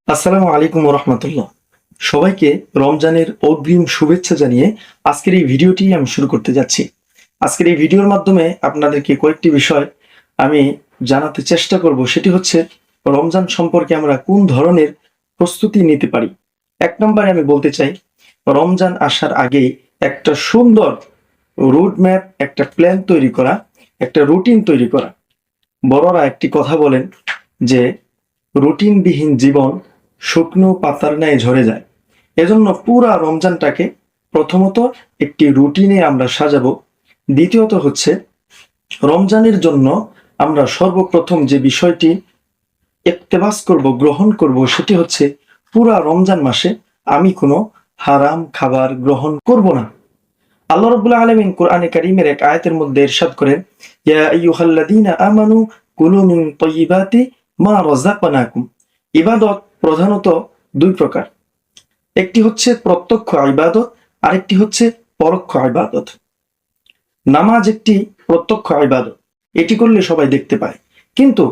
আসসালামু আলাইকুম রহমতুল্লাহ। সবাইকে রমজানের অগ্রিম শুভেচ্ছা জানিয়ে আজকের এই ভিডিওটি আমি শুরু করতে যাচ্ছি। আজকের এই ভিডিওর মাধ্যমে আপনাদেরকে কয়েকটি বিষয় আমি জানাতে চেষ্টা করব। সেটি হচ্ছে রমজান সম্পর্কে আমরা কোন ধরনের প্রস্তুতি নিতে পারি। এক নম্বরে আমি বলতে চাই, রমজান আসার আগেই একটা সুন্দর রোড ম্যাপ, একটা প্ল্যান তৈরি করা, একটা রুটিন তৈরি করা। বড়রা একটি কথা বলেন যে রুটিনবিহীন জীবন শুকনো পাতার ন্যায় ঝরে যায়। এজন্য পুরা রমজানটাকে প্রথমত একটি রুটিনে আমরা সাজাবো। দ্বিতীয়ত হচ্ছে, রমজানের জন্য আমরা সর্বপ্রথম যে বিষয়টি ইক্তেবাস করব, গ্রহণ করব, সেটি হচ্ছে পুরা রমজান মাসে আমি কোনো হারাম খাবার গ্রহণ করব না। আল্লাহ রাব্বুল আলামিন কোরআনে কারীমের এক আয়াতের মধ্যে ইরশাদ করেন, ইয়া আইয়ুহাল্লাযীনা আমানু কুলু মিন তাইয়্যিবাতি মা রাযাকনাকুম। ইবাদত প্রধানত দুই প্রকার, একটি হচ্ছে প্রত্যক্ষ ইবাদত, আরেকটি হচ্ছে পরোক্ষ ইবাদত। নামাজ একটি প্রত্যক্ষ ইবাদত, এটি করলে সবাই দেখতে পায়, কিন্তু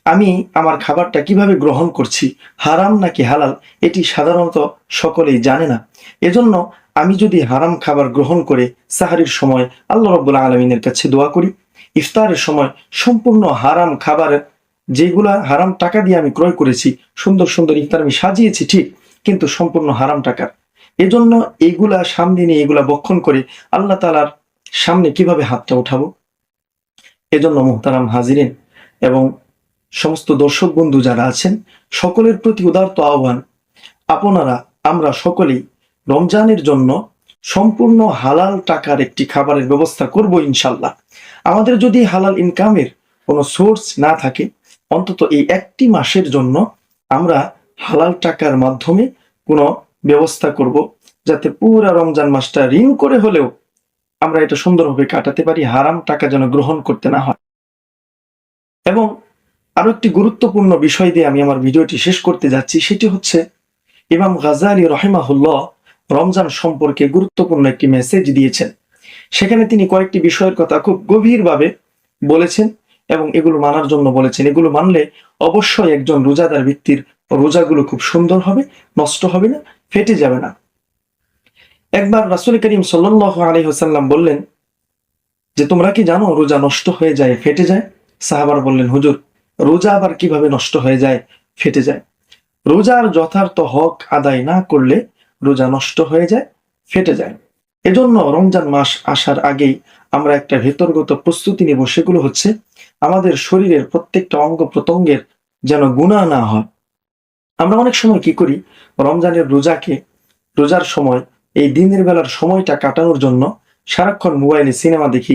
আমি আমার খাবারটা কিভাবে গ্রহণ করছি, হারাম নাকি হালাল, এটি সাধারণত সকলেই জানে না। এজন্য আমি যদি হারাম খাবার গ্রহণ করে সাহারির সময় আল্লাহ রাব্বুল আলামিনের কাছে দোয়া করি, ইফতারের সময় সম্পূর্ণ হারাম খাবার, যেগুলা হারাম টাকা দিয়ে আমি ক্রয় করেছি, সুন্দর সুন্দর ইফতার আমি সাজিয়েছি ঠিক, কিন্তু সম্পূর্ণ হারাম টাকার, এজন্য এগুলা সামনে নিয়ে এগুলা বক্ষণ করে আল্লাহ তাআলার সামনে কিভাবে হাতটা উঠাবো। এজন্য মুহতারাম হাজিরিন এবং সমস্ত দর্শক বন্ধু যারা আছেন, সকলের প্রতি উদারত আহ্বান, আপনারা আমরা সকলেই রমজানের জন্য সম্পূর্ণ হালাল টাকার একটি খাবারের ব্যবস্থা করব ইনশাল্লাহ। আমাদের যদি হালাল ইনকামের কোনো সোর্স না থাকে, অন্তত এই একটি মাসের জন্য আমরা হালাল টাকার মাধ্যমে কোনো ব্যবস্থা করব, যাতে পুরা রমজান মাসটা ঋণ করে হলেও আমরা এটা সুন্দরভাবে কাটাতে পারি, হারাম টাকা যেন গ্রহণ করতে না হয়। এবং আরো একটি গুরুত্বপূর্ণ বিষয় দিয়ে আমি আমার ভিডিওটি শেষ করতে যাচ্ছি, সেটি হচ্ছে ইমাম গাজ্জালী রাহিমাহুল্লাহ রমজান সম্পর্কে গুরুত্বপূর্ণ একটি মেসেজ দিয়েছেন। সেখানে তিনি কয়েকটি বিষয়ের কথা খুব গভীরভাবে বলেছেন এবং এগুলো মানার জন্য বলেছেন। এগুলো মানলে অবশ্যই একজন রোজাদার ব্যক্তির রোজাগুলো খুব সুন্দর হবে, নষ্ট হবে না, ফেটে যাবে না। একবার রাসূল করিম সাল্লাল্লাহু আলাইহি ওয়াসাল্লাম বললেন যে, তোমরা কি জানো রোজা নষ্ট হয়ে যায়, ফেটে যায়? সাহাবারা বললেন, হুজুর, রোজা আবার কিভাবে নষ্ট হয়ে যায়, ফেটে যায়? রোজার যথার্থ হক আদায় না করলে রোজা নষ্ট হয়ে যায়, ফেটে যায়। এজন্য রমজান মাস আসার আগেই আমরা একটা ভেতরগত প্রস্তুতি নেব। সেগুলো হচ্ছে আমাদের শরীরের প্রত্যেকটা অঙ্গ প্রত্যঙ্গের যেন গুনাহ না হয়। আমরা অনেক সময় কি করি, রমজানের রোজার সময় এই দিনের বেলার সময়টা কাটানোর জন্য সারাক্ষণ মোবাইলে সিনেমা দেখি,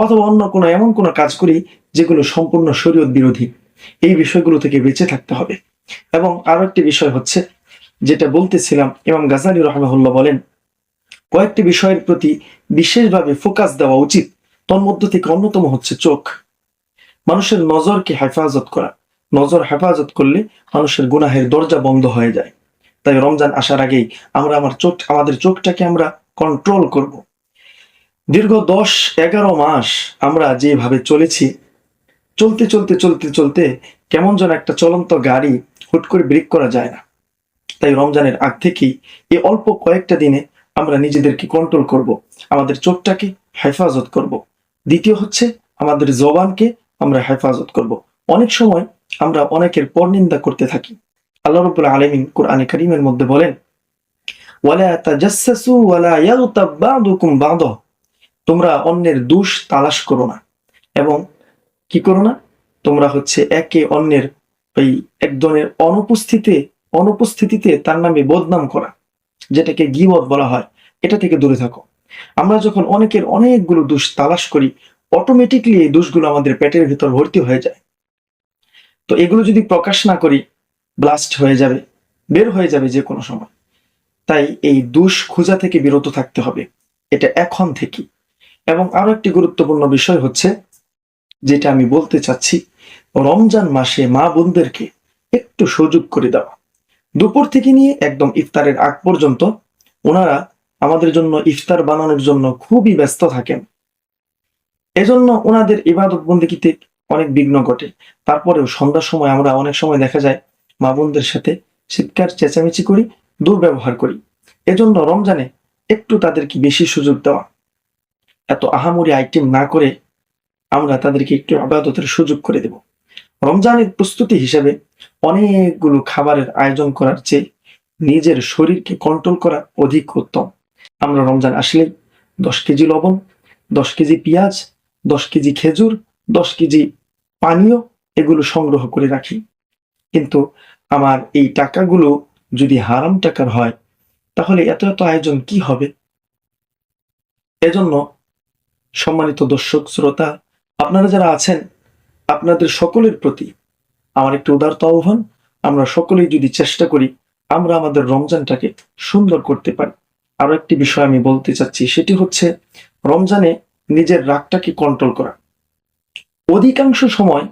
অথবা অন্য কোনো এমন কোনো কাজ করি যেগুলো সম্পূর্ণ শরীয়ত বিরোধী। এই বিষয়গুলো থেকে বেঁচে থাকতে হবে। এবং আরো একটি বিষয় হচ্ছে, যেটা বলতেছিলাম, ইমাম গাজ্জালী রাহিমাহুল্লাহ বলেন, কয়েকটি বিষয়ের প্রতি বিশেষভাবে ফোকাস দেওয়া উচিত। তন্মধ্য থেকে অন্যতম হচ্ছে চোখ। মানুষের নজরকে হেফাজত করা। নজর হেফাজত করলে মানুষের গুনাহের দরজা বন্ধ হয়ে যায়। তাই রমজান আসার আগেই আমরা আমাদের চোখটাকে আমরা কন্ট্রোল করব। দীর্ঘ 10-11 মাস আমরা যেভাবে চলেছি, চলতে চলতে চলতে চলতে কেমন যেন একটা চলন্ত গাড়ি, হুট করে ব্রেক করা যায় না। তাই রমজানের আগ থেকেই এই অল্প কয়েকটা দিনে আমরা নিজেদেরকে কন্ট্রোল করব, আমাদের চোখটাকে হেফাজত করব। দ্বিতীয় হচ্ছে, আমাদের জবানকে আমরা হেফাজত করব। অনেক সময় আমরা অনেকের পরনিন্দা করতে থাকি। আল্লাহ রাব্বুল আলামিন কোরআনে কারীমের মধ্যে বলেন, ওয়ালা তাজাসসু ওয়ালা ইয়াগতাব বা'দুকুম বা'দা। তোমরা অন্যের দোষ তালাশ করো না, এবং কি করো না, তোমরা হচ্ছে একে অন্যের ওই একজনের অনুপস্থিতিতে তার নামে বদনাম করা, যেটাকে গীবত বলা হয়, এটা থেকে দূরে থাকো। আমরা যখন অনেকের অনেকগুলো দোষ তালাশ করি, অটোমেটিকলি এই দোষগুলো আমাদের পেটের ভিতর ভর্তি হয়ে যায়। তো এগুলো যদি প্রকাশ না করি, ব্লাস্ট হয়ে যাবে, বের হয়ে যাবে যে কোনো সময়। তাই এই দোষ খোঁজা থেকে বিরত থাকতে হবে, এটা এখন থেকে। এবং আরো একটি গুরুত্বপূর্ণ বিষয় হচ্ছে, যেটা আমি বলতে চাচ্ছি, রমজান মাসে মা বোনদেরকে একটু সুযোগ করে দেওয়া। দুপুর থেকে নিয়ে একদম ইফতারের আগ পর্যন্ত ওনারা আমাদের জন্য ইফতার বানানোর জন্য খুবই ব্যস্ত থাকেন। এজন্য ওনাদের ইবাদত বন্দেগীতে অনেক বিঘ্ন ঘটে। তারপরেও সন্ধ্যার সময় আমরা অনেক সময় দেখা যায় মা বোনদের সাথে চিৎকার চেঁচামেচি করি, দুর্ব্যবহার করি। এজন্য রমজানে একটু তাদেরকে বেশি সুযোগ দেওয়া, এত আহামরি আইটেম না করে আমরা তাদেরকে একটু ইবাদতের সুযোগ করে দেব। রমজানের প্রস্তুতি হিসেবে অনেকগুলো খাবারের আয়োজন করার চেয়ে নিজের শরীরকে কন্ট্রোল করা অধিক উত্তম। আমরা রমজান আসলে 10 কেজি লবণ, 10 কেজি পেঁয়াজ, 10 কেজি খেজুর, 10 কেজি পানীয় এগুলো সংগ্রহ করে রাখি। কিন্তু আমার এই টাকাগুলো যদি হারাম টাকার হয়, তাহলে এত এত আয়োজন কি হবে? এজন্য সম্মানিত দর্শক শ্রোতা, আপনারা যারা আছেন, আপনাদের সকলের প্রতি আমার একটু উদারতা আহ্বান, আমরা সকলেই যদি চেষ্টা করি আমরা আমাদের রমজানটাকে সুন্দর করতে পারি। আরো একটি বিষয় আমি বলতে চাচ্ছি, সেটি হচ্ছে রমজানে নিজের রাগটাকে কন্ট্রোল করা। অধিকাংশ সময়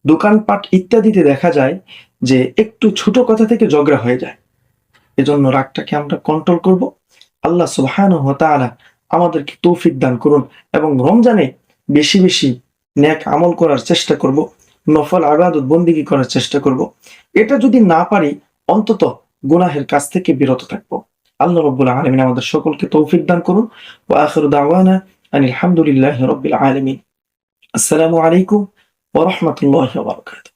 দোকানপাট ইত্যাদিতে দেখা যায় যে একটু ছোট কথা থেকে ঝগড়া হয়ে যায়। এজন্য রাগটাকে আমরা কন্ট্রোল করব। আল্লাহ সুবহানাহু ওয়া তাআলা আমাদেরকে তৌফিক দান করুন এবং রমজানে বেশি বেশি নেক আমল করার চেষ্টা করব, নফল ইবাদত বন্দেগী করার চেষ্টা করব। এটা যদি না পারি, অন্তত গুনাহের কাছ থেকে বিরত থাকব। আল্লাহ রাব্বুল আলামিন আমাদের সকলকে তৌফিক দান করুন। ওয়া আখিরু দাওয়ানা আনিল হামদুলিল্লাহি রাব্বিল আলামিন। আসসালামু আলাইকুম ওয়া রাহমাতুল্লাহি ওয়া বারাকাতুহু।